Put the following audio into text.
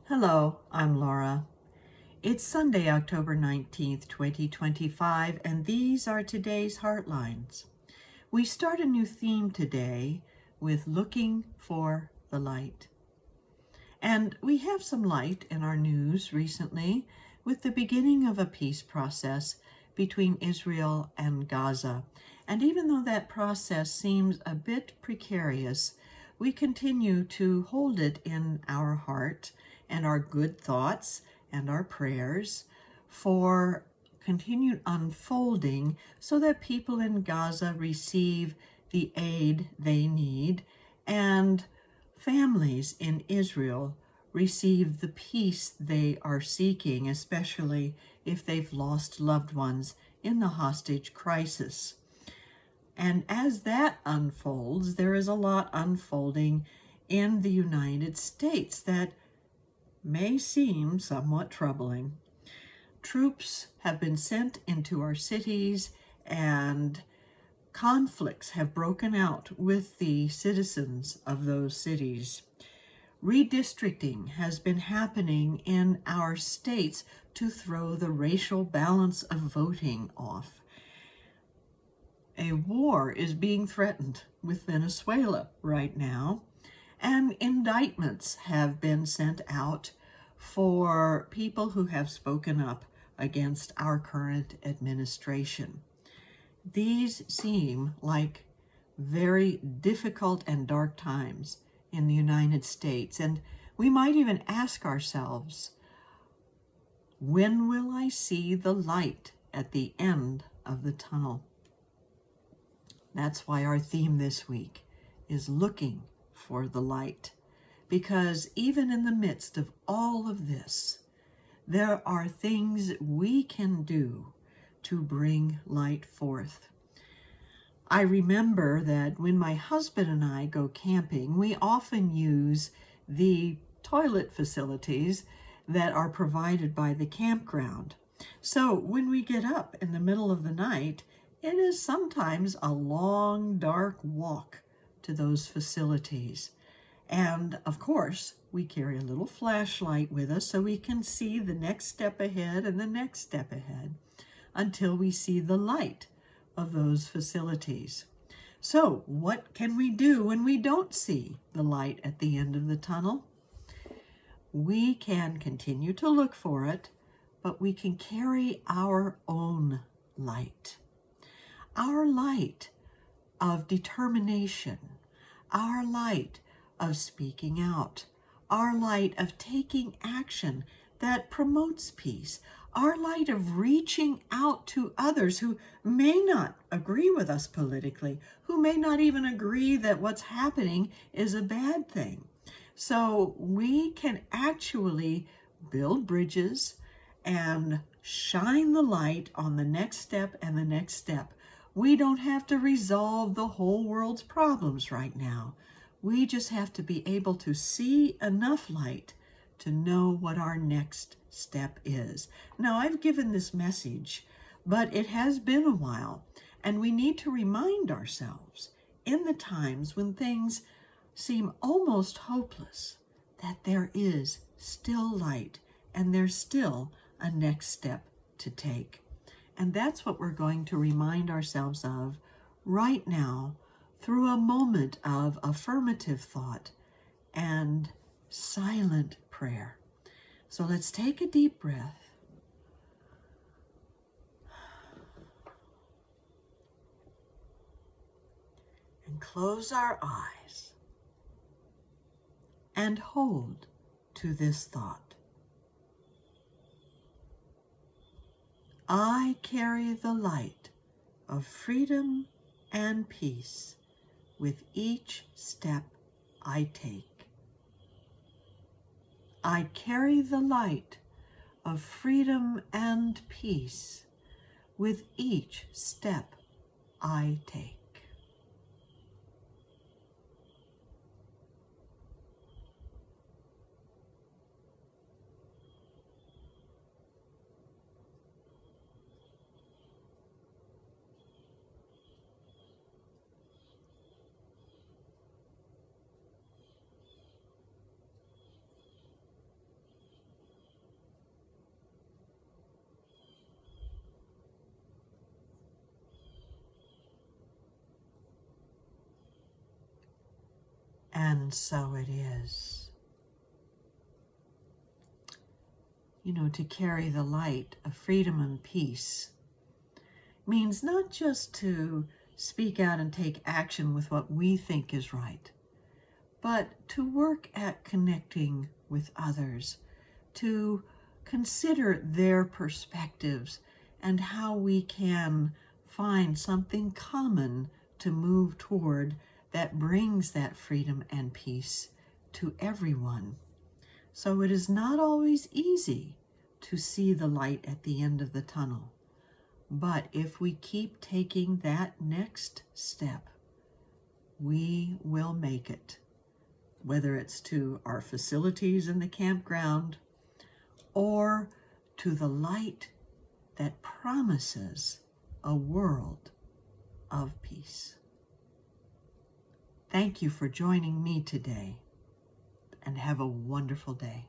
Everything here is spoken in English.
Hello, I'm Laura. It's Sunday, October 19th, 2025, and these are today's Heartlines. We start a new theme today with looking for the light. And we have some light in our news recently with the beginning of a peace process between Israel and Gaza. And even though that process seems a bit precarious, we continue to hold it in our heart and our good thoughts and our prayers for continued unfolding so that people in Gaza receive the aid they need and families in Israel receive the peace they are seeking, especially if they've lost loved ones in the hostage crisis. And as that unfolds, there is a lot unfolding in the United States that may seem somewhat troubling. Troops have been sent into our cities and conflicts have broken out with the citizens of those cities. Redistricting has been happening in our states to throw the racial balance of voting off. A war is being threatened with Venezuela right now, and indictments have been sent out for people who have spoken up against our current administration. These seem like very difficult and dark times in the United States, and we might even ask ourselves, when will I see the light at the end of the tunnel? That's why our theme this week is looking for the light, because even in the midst of all of this, there are things we can do to bring light forth. I remember that when my husband and I go camping, we often use the toilet facilities that are provided by the campground. So when we get up in the middle of the night, it is sometimes a long, dark walk to those facilities. And of course, we carry a little flashlight with us so we can see the next step ahead and the next step ahead until we see the light of those facilities. So what can we do when we don't see the light at the end of the tunnel? We can continue to look for it, but we can carry our own light. Our light of determination, our light of speaking out, our light of taking action that promotes peace, our light of reaching out to others who may not agree with us politically, who may not even agree that what's happening is a bad thing. So we can actually build bridges and shine the light on the next step and the next step. We don't have to resolve the whole world's problems right now. We just have to be able to see enough light to know what our next step is. Now, I've given this message, but it has been a while, and we need to remind ourselves in the times when things seem almost hopeless that there is still light and there's still a next step to take. And that's what we're going to remind ourselves of right now through a moment of affirmative thought and silent prayer. So let's take a deep breath. And close our eyes and hold to this thought. I carry the light of freedom and peace with each step I take. I carry the light of freedom and peace with each step I take. And so it is. You know, to carry the light of freedom and peace means not just to speak out and take action with what we think is right, but to work at connecting with others, to consider their perspectives and how we can find something common to move toward that brings that freedom and peace to everyone. So it is not always easy to see the light at the end of the tunnel. But if we keep taking that next step, we will make it. Whether it's to our facilities in the campground or to the light that promises a world of peace. Thank you for joining me today, and have a wonderful day.